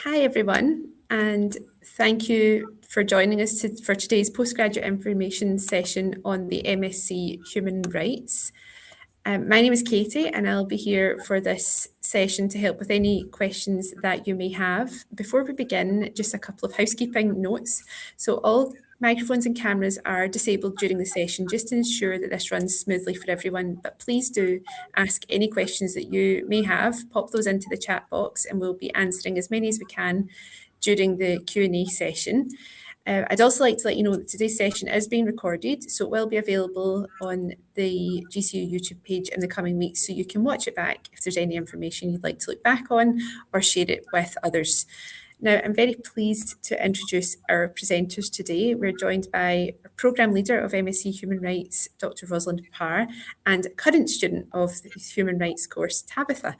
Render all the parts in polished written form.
Hi everyone, and thank you for joining us for today's postgraduate information session on the MSc Human Rights. My name is Katie and I'll be here for this session to help with any questions that you may have. Before we begin, just a couple of housekeeping notes. So all microphones and cameras are disabled during the session just to ensure that this runs smoothly for everyone, but please do ask any questions that you may have, pop those into the chat box and we'll be answering as many as we can during the Q&A session. I'd also like to let you know that today's session is being recorded, so it will be available on the GCU YouTube page in the coming weeks, so you can watch it back if there's any information you'd like to look back on or share it with others. Now, I'm very pleased to introduce our presenters today. We're joined by a Programme Leader of MSc Human Rights, Dr. Rosalind Parr, and a current student of the Human Rights course, Tabitha.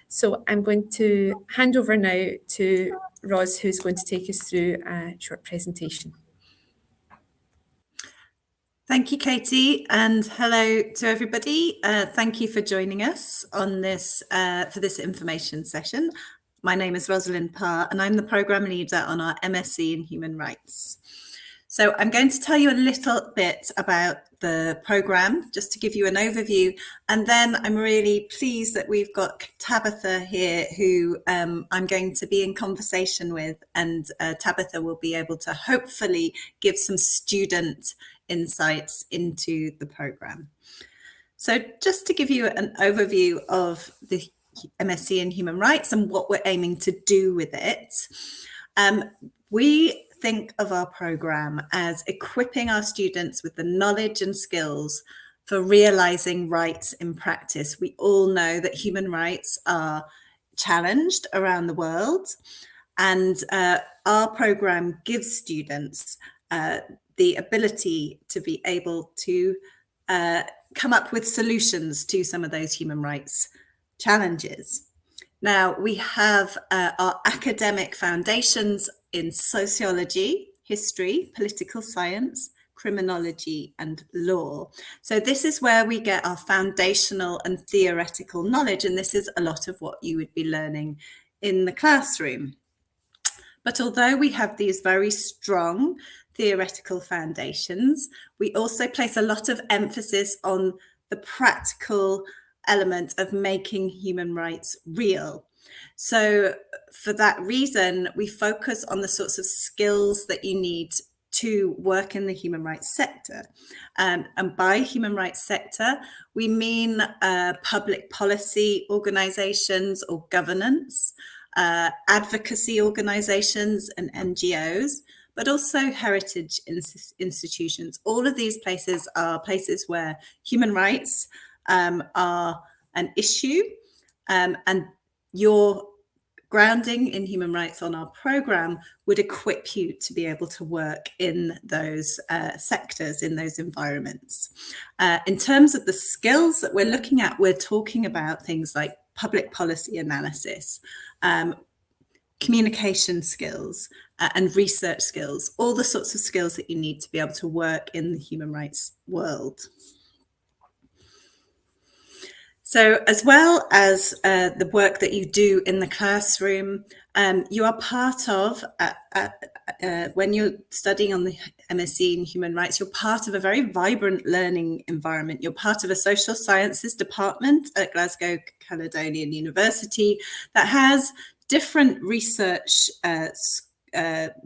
So I'm going to hand over now to Ros, who's going to take us through a short presentation. Thank you, Katie, and hello to everybody. Thank you for joining us on this for this information session. My name is Rosalind Parr, and I'm the Programme Leader on our MSc in Human Rights. So I'm going to tell you a little bit about the programme, just to give you an overview. And then I'm really pleased that we've got Tabitha here, who I'm going to be in conversation with. And Tabitha will be able to hopefully give some student insights into the programme. So just to give you an overview of the MSc in Human Rights and what we're aiming to do with it, we think of our programme as equipping our students with the knowledge and skills for realising rights in practice. We all know that human rights are challenged around the world, and our programme gives students the ability to be able to come up with solutions to some of those human rights challenges. Now, we have our academic foundations in sociology, history, political science, criminology, and law. So this is where we get our foundational and theoretical knowledge, and this is a lot of what you would be learning in the classroom. But although we have these very strong theoretical foundations, we also place a lot of emphasis on the practical element of making human rights real. So for that reason, we focus on the sorts of skills that you need to work in the human rights sector. And by human rights sector, we mean public policy organizations or governance, advocacy organizations and NGOs, but also heritage institutions. All of these places are places where human rights are an issue, and your grounding in human rights on our programme would equip you to be able to work in those sectors, in those environments. In terms of the skills that we're looking at, we're talking about things like public policy analysis, communication skills, and research skills, all the sorts of skills that you need to be able to work in the human rights world. So as well as the work that you do in the classroom, you are part of, when you're studying on the MSc in Human Rights, you're part of a very vibrant learning environment. You're part of a social sciences department at Glasgow Caledonian University that has different research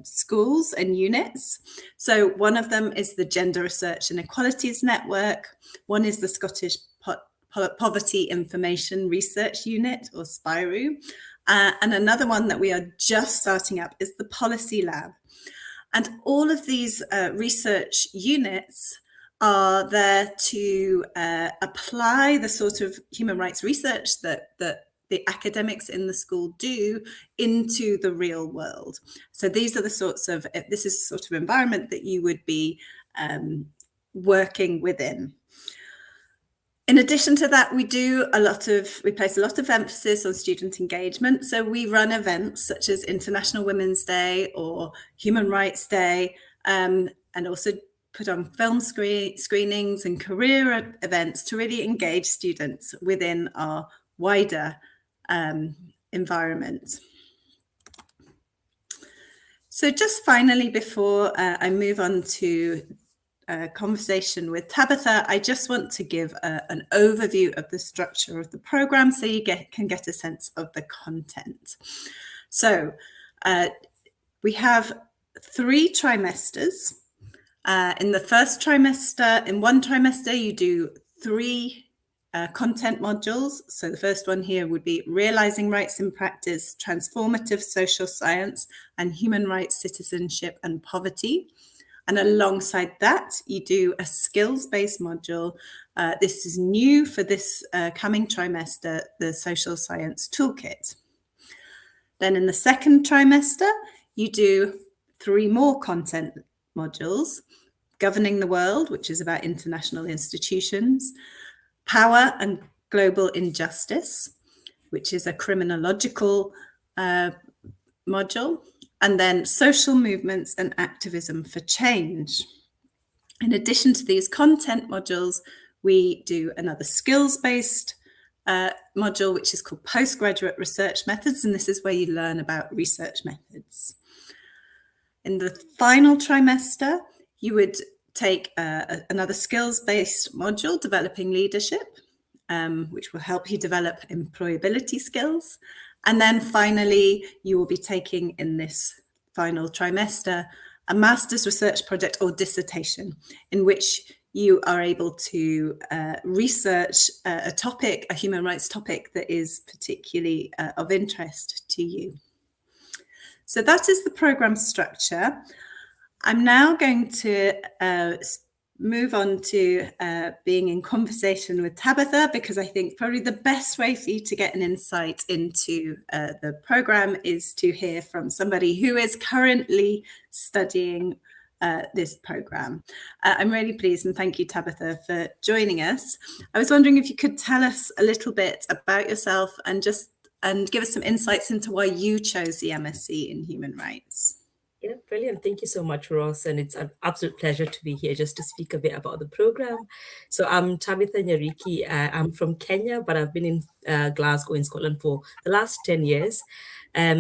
schools and units. So one of them is the Gender Research and Equalities Network. One is the Scottish Poverty Information Research Unit, or SPIRU, and another one that we are just starting up is the Policy Lab. And all of these research units are there to apply the sort of human rights research that the academics in the school do into the real world. So these are the sorts of, this is the sort of environment that you would be working within. In addition to that, we place a lot of emphasis on student engagement. So we run events such as International Women's Day or Human Rights Day, and also put on film screenings and career events to really engage students within our wider environment. So just finally, before I move on to a conversation with Tabitha, I just want to give an overview of the structure of the program so you can get a sense of the content. So we have 3 trimesters. In the first trimester, in one trimester, you do 3 content modules. So the first one here would be Realizing Rights in Practice, Transformative Social Science, and Human Rights, Citizenship and Poverty. And alongside that, you do a skills-based module. This is new for this coming trimester, the Social Science Toolkit. Then in the second trimester, you do 3 more content modules: Governing the World, which is about international institutions; Power and Global Injustice, which is a criminological module; and then Social Movements and Activism for Change. In addition to these content modules, we do another skills-based module, which is called Postgraduate Research Methods, and this is where you learn about research methods. In the final trimester, you would take another skills-based module, Developing Leadership, which will help you develop employability skills. And then finally, you will be taking in this final trimester a master's research project or dissertation in which you are able to research a topic, a human rights topic that is particularly of interest to you. So that is the program structure. I'm now going to move on to being in conversation with Tabitha, because I think probably the best way for you to get an insight into the program is to hear from somebody who is currently studying this program. I'm really pleased, and thank you, Tabitha, for joining us. I was wondering if you could tell us a little bit about yourself and give us some insights into why you chose the MSc in Human Rights. Yeah, brilliant. Thank you so much, Ross. And it's an absolute pleasure to be here just to speak a bit about the program. So I'm Tabitha Nyariki. I'm from Kenya, but I've been in Glasgow in Scotland for the last 10 years.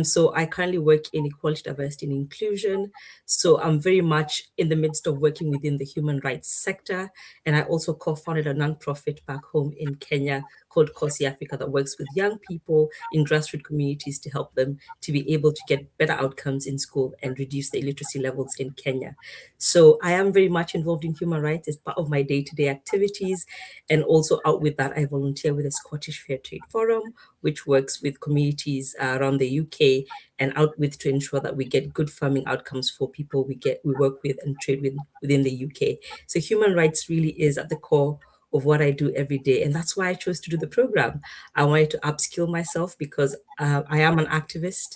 So I currently work in equality, diversity, and inclusion. So I'm very much in the midst of working within the human rights sector. And I also co-founded a nonprofit back home in Kenya called Kosi Africa that works with young people in grassroots communities to help them to be able to get better outcomes in school and reduce the illiteracy levels in Kenya. So I am very much involved in human rights as part of my day-to-day activities. And also out with that, I volunteer with the Scottish Fair Trade Forum, which works with communities around the UK and out with to ensure that we get good farming outcomes for people we work with and trade with within the UK. So human rights really is at the core of what I do every day. And that's why I chose to do the program. I wanted to upskill myself because I am an activist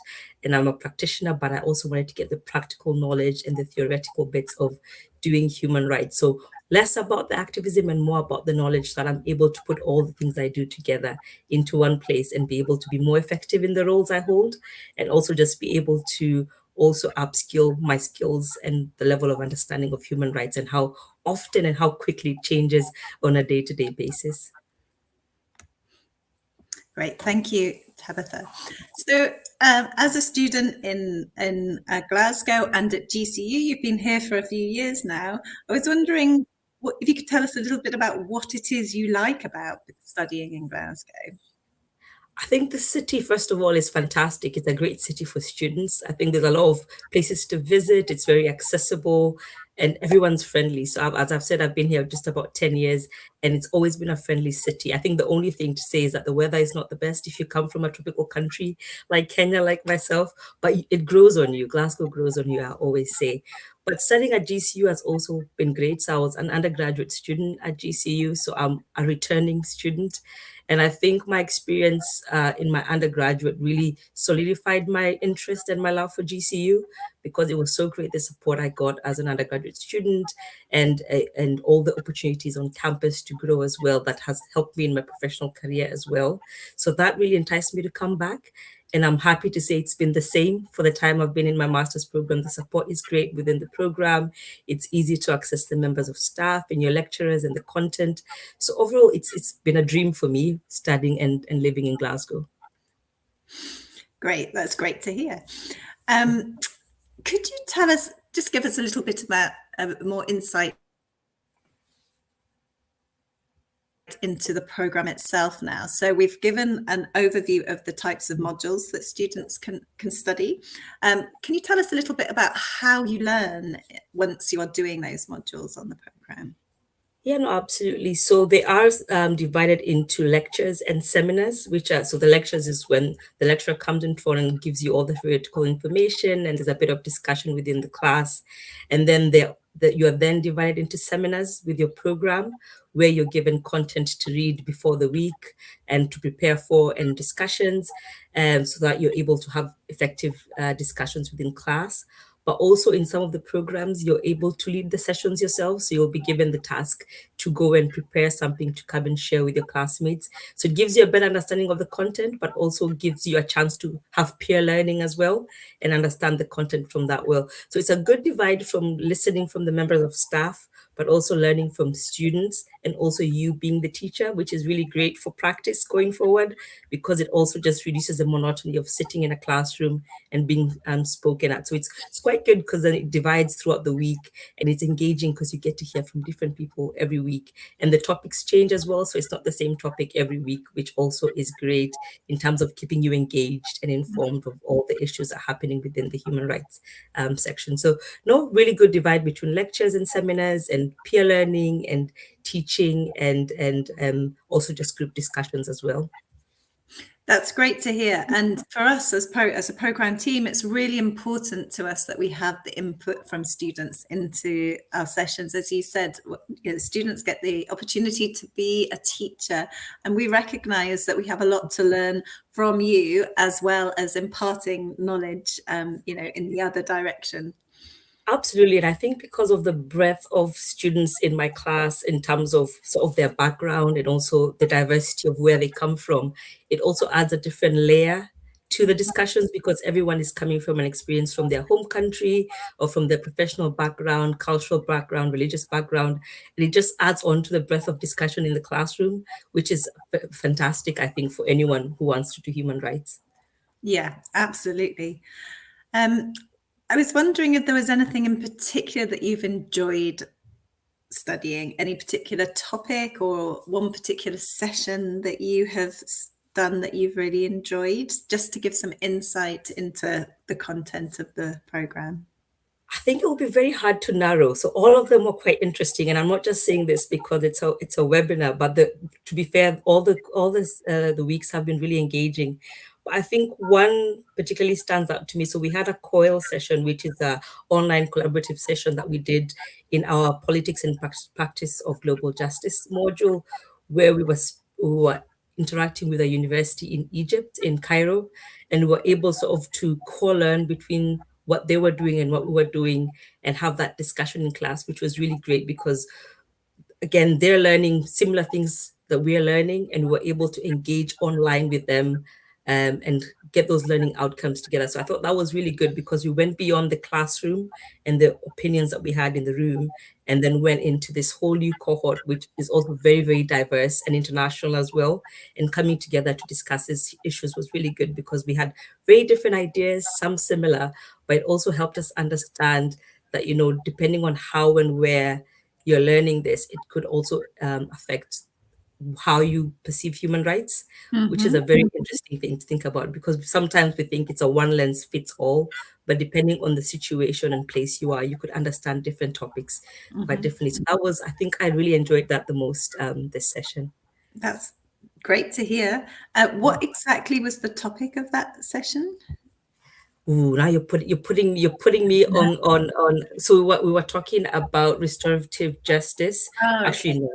and I'm a practitioner, but I also wanted to get the practical knowledge and the theoretical bits of doing human rights. So less about the activism and more about the knowledge, so that I'm able to put all the things I do together into one place and be able to be more effective in the roles I hold, and also just be able to also upskill my skills and the level of understanding of human rights and how often and how quickly it changes on a day-to-day basis. Great, thank you, Tabitha. So as a student in Glasgow and at GCU, you've been here for a few years now. I was wondering if you could tell us a little bit about what it is you like about studying in Glasgow. I think the city, first of all, is fantastic. It's a great city for students. I think there's a lot of places to visit. It's very accessible and everyone's friendly. So as I've said, I've been here just about 10 years and it's always been a friendly city. I think the only thing to say is that the weather is not the best if you come from a tropical country like Kenya, like myself, but it grows on you. Glasgow grows on you, I always say. But studying at GCU has also been great. So I was an undergraduate student at GCU, so I'm a returning student. And I think my experience in my undergraduate really solidified my interest and my love for GCU, because it was so great, the support I got as an undergraduate student and all the opportunities on campus to grow as well, that has helped me in my professional career as well. So that really enticed me to come back. And I'm happy to say it's been the same for the time I've been in my master's program. The support is great within the program. It's easy to access the members of staff and your lecturers and the content. So overall, it's been a dream for me studying and living in Glasgow. Great, that's great to hear. Could you just give us a little bit about more insight into the program itself now? So we've given an overview of the types of modules that students can study. Can you tell us a little bit about how you learn once you are doing those modules on the program? Yeah, no, absolutely. So they are divided into lectures and seminars, which are, so the lectures is when the lecturer comes in front and gives you all the theoretical information, and there's a bit of discussion within the class. And then you are then divided into seminars with your program, where you're given content to read before the week and to prepare for, and discussions, so that you're able to have effective discussions within class. But also in some of the programs, you're able to lead the sessions yourself. So you'll be given the task to go and prepare something to come and share with your classmates. So it gives you a better understanding of the content, but also gives you a chance to have peer learning as well and understand the content from that well. So it's a good divide from listening from the members of staff, but also learning from students, and also you being the teacher, which is really great for practice going forward, because it also just reduces the monotony of sitting in a classroom and being spoken at. So it's quite good, because then it divides throughout the week, and it's engaging because you get to hear from different people every week, and the topics change as well. So it's not the same topic every week, which also is great in terms of keeping you engaged and informed of all the issues that are happening within the human rights section. So no, really good divide between lectures and seminars and peer learning and teaching, and also just group discussions as well. That's great to hear. And for us as a program team, it's really important to us that we have the input from students into our sessions. As you said, students get the opportunity to be a teacher, and we recognize that we have a lot to learn from you, as well as imparting knowledge, in the other direction. Absolutely. And I think because of the breadth of students in my class in terms of sort of their background and also the diversity of where they come from, it also adds a different layer to the discussions, because everyone is coming from an experience from their home country or from their professional background, cultural background, religious background. And it just adds on to the breadth of discussion in the classroom, which is fantastic, I think, for anyone who wants to do human rights. Yeah, absolutely. I was wondering if there was anything in particular that you've enjoyed studying, any particular topic or one particular session that you have done that you've really enjoyed, just to give some insight into the content of the program. I think it will be very hard to narrow. So all of them were quite interesting, and I'm not just saying this because it's a webinar. But to be fair, all the weeks have been really engaging. But I think one particularly stands out to me. So we had a COIL session, which is a online collaborative session that we did in our politics and practice of global justice module, where we were interacting with a university in Egypt, in Cairo, and we were able sort of to co-learn between what they were doing and what we were doing, and have that discussion in class, which was really great, because again, they're learning similar things that we are learning, and we're able to engage online with them, and get those learning outcomes together. So I thought that was really good, because we went beyond the classroom and the opinions that we had in the room, and then went into this whole new cohort, which is also very, very diverse and international as well. And coming together to discuss these issues was really good, because we had very different ideas, some similar, but it also helped us understand that, depending on how and where you're learning this, it could also affect how you perceive human rights, which is a very interesting thing to think about, because sometimes we think it's a one lens fits all, but depending on the situation and place you are, you could understand different topics quite differently. So I think I really enjoyed that the most, this session. That's great to hear. What exactly was the topic of that session? Ooh, now you're putting me on. So what we were talking about restorative justice. Oh, Actually,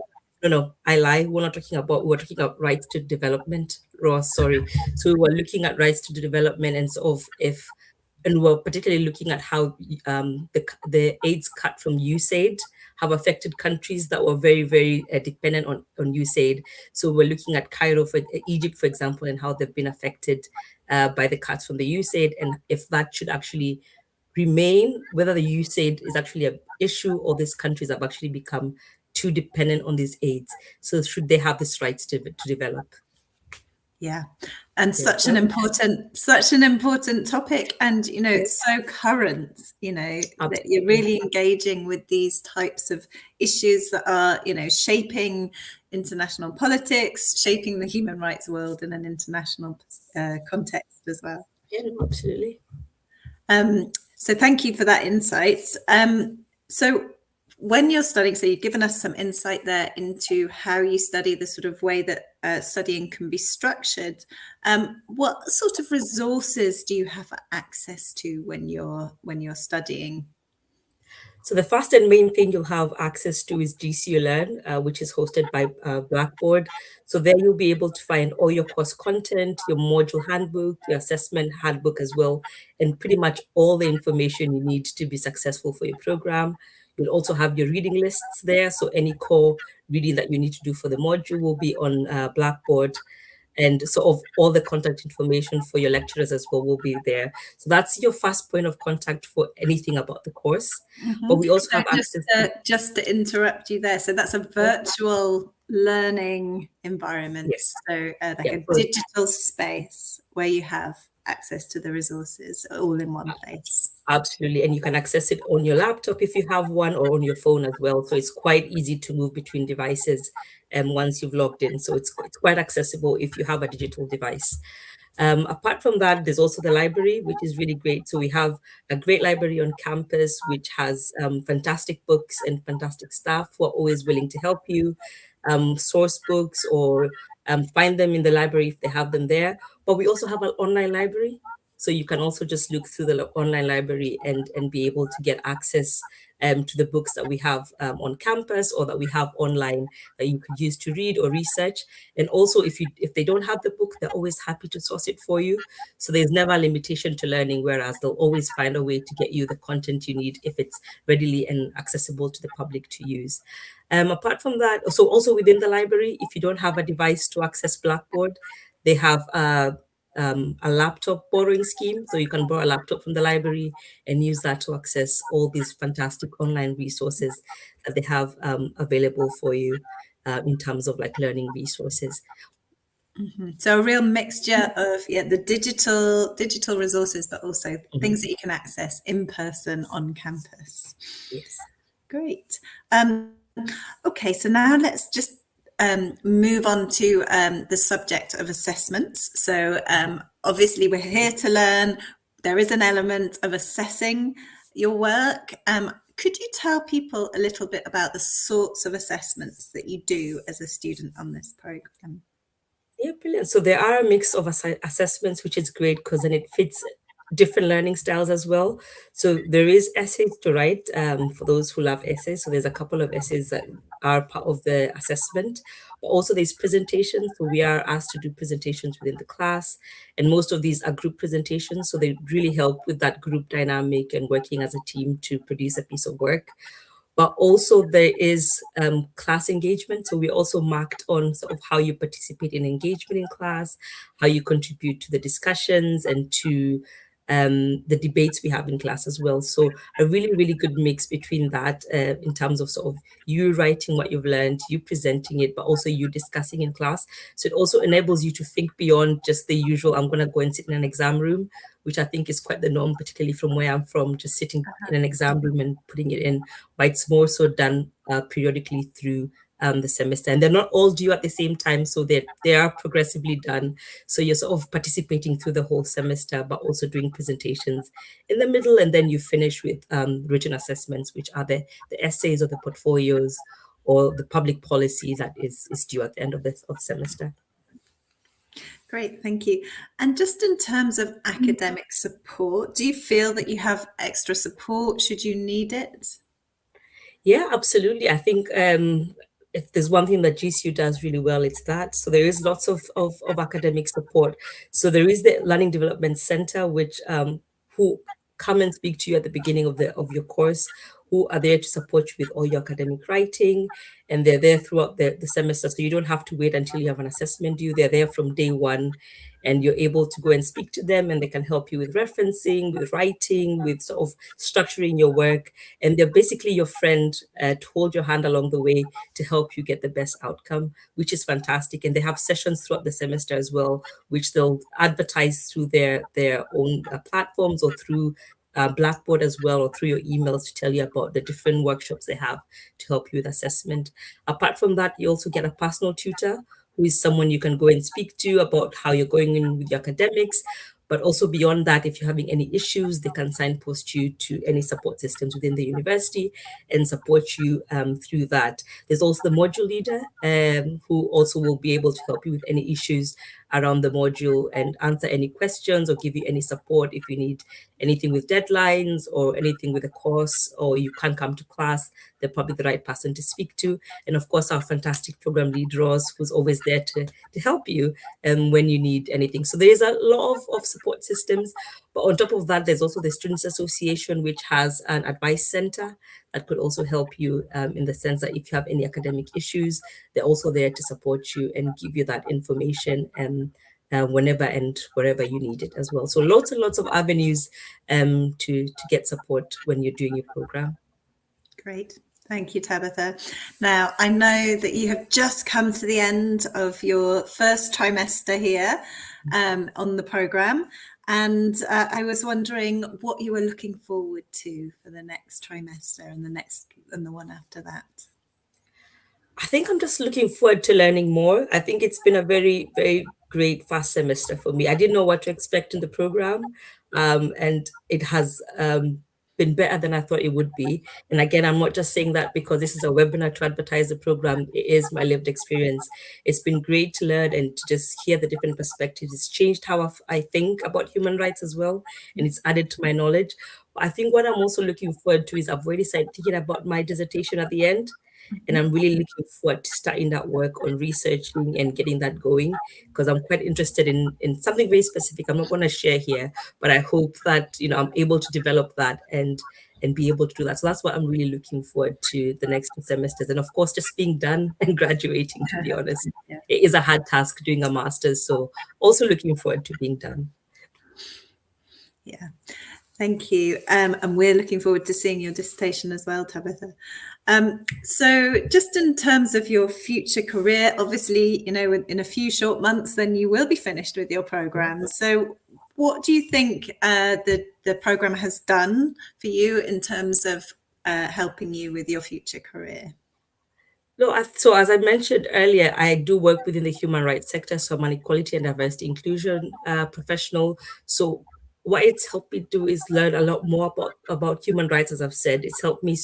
no, I lie. We were talking about rights to development. Ross, sorry. So we were looking at rights to development, and sort of and we were particularly looking at how the aids cut from USAID have affected countries that were very, very dependent on USAID. So we're looking at Cairo, for Egypt, for example, and how they've been affected by the cuts from the USAID, and if that should actually remain, whether the USAID is actually an issue, or these countries have actually become too dependent on these aids. So should they have this rights to develop? Yeah, and Yeah. such an important topic, and it's so current, that you're really engaging with these types of issues that are shaping international politics, shaping the human rights world in an international context as well. Yeah, no, absolutely. So thank you for that insight. So when you're studying, so you've given us some insight there into how you study, the sort of way that studying can be structured. What sort of resources do you have access to when you're studying? So the first and main thing you'll have access to is GCU Learn, which is hosted by Blackboard. So there you'll be able to find all your course content, your module handbook, your assessment handbook as well, and pretty much all the information you need to be successful for your program. You'll also have your reading lists there. So any core reading that you need to do for the module will be on Blackboard. And sort of all the contact information for your lecturers as well will be there. So that's your first point of contact for anything about the course. But we also have access to... Just to interrupt you there, so that's a virtual learning environment. Yes. So a digital space where you have access to the resources all in one place. Absolutely. And you can access it on your laptop if you have one, or on your phone as well. So it's quite easy to move between devices once you've logged in. So it's quite accessible if you have a digital device. Apart from that, there's also the library, which is really great. So we have a great library on campus, which has fantastic books and fantastic staff who are always willing to help you source books or find them in the library if they have them there. But we also have an online library. So you can also just look through the online library and be able to get access to the books that we have on campus or that we have online that you could use to read or research. And also, if they don't have the book, they're always happy to source it for you. So there's never a limitation to learning, whereas they'll always find a way to get you the content you need if it's readily and accessible to the public to use. Apart from that, so also within the library, if you don't have a device to access Blackboard, they have a laptop borrowing scheme. So you can borrow a laptop from the library and use that to access all these fantastic online resources that they have available for you in terms of like learning resources. Mm-hmm. So a real mixture of the digital resources, but also things that you can access in person on campus. Yes. Great. Okay, so now let's just move on to the subject of assessments. So obviously we're here to learn. There is an element of assessing your work. Could you tell people a little bit about the sorts of assessments that you do as a student on this program? Yeah, brilliant. So there are a mix of assessments, which is great because then it fits different learning styles as well. So there is essays to write for those who love essays. So there's a couple of essays that are part of the assessment. But also there's presentations. So we are asked to do presentations within the class. And most of these are group presentations. So they really help with that group dynamic and working as a team to produce a piece of work. But also there is class engagement. So we also marked on sort of how you participate in engagement in class, how you contribute to the discussions and to the debates we have in class as well. So a really, really good mix between that in terms of sort of you writing what you've learned, you presenting it, but also you discussing in class. So it also enables you to think beyond just the usual, I'm going to go and sit in an exam room, which I think is quite the norm, particularly from where I'm from, just sitting in an exam room and putting it in. But it's more so done periodically through the semester, and they're not all due at the same time, so they are progressively done. So you're sort of participating through the whole semester, but also doing presentations in the middle, and then you finish with written assessments, which are the essays or the portfolios or the public policy that is due at the end of the semester. Great, thank you. And just in terms of academic support, do you feel that you have extra support should you need it? Yeah, absolutely. I think if there's one thing that GCU does really well, it's that. So there is lots of academic support. So there is the Learning Development Center, which who come and speak to you at the beginning of your course, who are there to support you with all your academic writing, and they're there throughout the semester. So you don't have to wait until you have an assessment due. They're there from day one, and you're able to go and speak to them, and they can help you with referencing, with writing, with sort of structuring your work. And they're basically your friend to hold your hand along the way to help you get the best outcome, which is fantastic. And they have sessions throughout the semester as well, which they'll advertise through their own platforms or through Blackboard as well, or through your emails to tell you about the different workshops they have to help you with assessment. Apart from that, you also get a personal tutor who is someone you can go and speak to about how you're going in with your academics. But also beyond that, if you're having any issues, they can signpost you to any support systems within the university and support you through that. There's also the module leader who also will be able to help you with any issues around the module and answer any questions or give you any support if you need anything with deadlines or anything with a course, or you can't come to class. They're probably the right person to speak to. And of course, our fantastic program lead, Ross, who's always there to help you when you need anything. So there is a lot of support systems. But on top of that, there's also the Students Association, which has an advice center that could also help you in the sense that if you have any academic issues, they're also there to support you and give you that information whenever and wherever you need it as well. So lots and lots of avenues to get support when you're doing your program. Great. Thank you, Tabitha. Now, I know that you have just come to the end of your first trimester here on the program. And I was wondering what you were looking forward to for the next trimester and the one after that. I think I'm just looking forward to learning more. I think it's been a very, very great first semester for me. I didn't know what to expect in the program, and it has been better than I thought it would be. And again, I'm not just saying that because this is a webinar to advertise the program. It is my lived experience. It's been great to learn and to just hear the different perspectives. It's changed how I think about human rights as well, and it's added to my knowledge. But I think what I'm also looking forward to is I've already started thinking about my dissertation at the end. And I'm really looking forward to starting that work on researching and getting that going, because I'm quite interested in something very specific. I'm not going to share here, but I hope that, I'm able to develop that and be able to do that. So that's what I'm really looking forward to the next 2 semesters. And of course, just being done and graduating, to be honest. Yeah. It is a hard task doing a master's. So also looking forward to being done. Yeah. Thank you. And we're looking forward to seeing your dissertation as well, Tabitha. So just in terms of your future career, obviously, in a few short months, then you will be finished with your program. So what do you think the program has done for you in terms of helping you with your future career? No, so as I mentioned earlier, I do work within the human rights sector. So I'm an equality and diversity inclusion professional. So what it's helped me do is learn a lot more about human rights, as I've said. It's helped me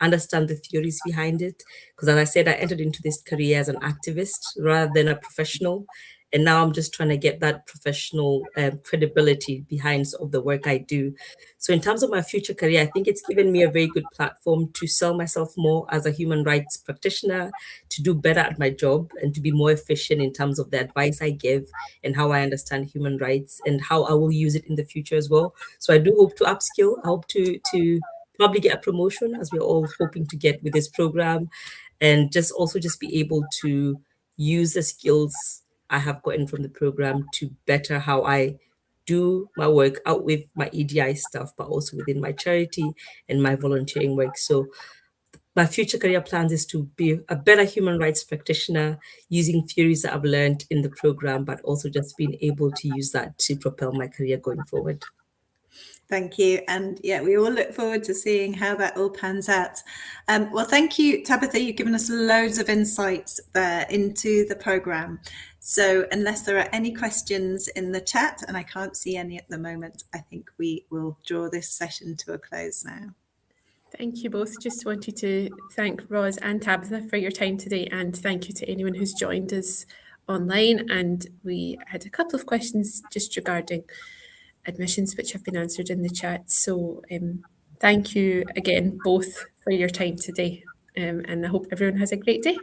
understand the theories behind it. Because as I said, I entered into this career as an activist rather than a professional. And now I'm just trying to get that professional credibility behind sort of the work I do. So in terms of my future career, I think it's given me a very good platform to sell myself more as a human rights practitioner, to do better at my job and to be more efficient in terms of the advice I give and how I understand human rights and how I will use it in the future as well. So I do hope to upskill. I hope to probably get a promotion, as we're all hoping to get with this program, and just be able to use the skills I have gotten from the program to better how I do my work out with my EDI stuff, but also within my charity and my volunteering work. So my future career plans is to be a better human rights practitioner using theories that I've learned in the program, but also just being able to use that to propel my career going forward. Thank you. And yeah, we all look forward to seeing how that all pans out. Well, thank you, Tabitha. You've given us loads of insights there into the programme. So unless there are any questions in the chat, and I can't see any at the moment, I think we will draw this session to a close now. Thank you both. Just wanted to thank Roz and Tabitha for your time today, and thank you to anyone who's joined us online. And we had a couple of questions just regarding admissions, which have been answered in the chat. So thank you again both for your time today, and I hope everyone has a great day.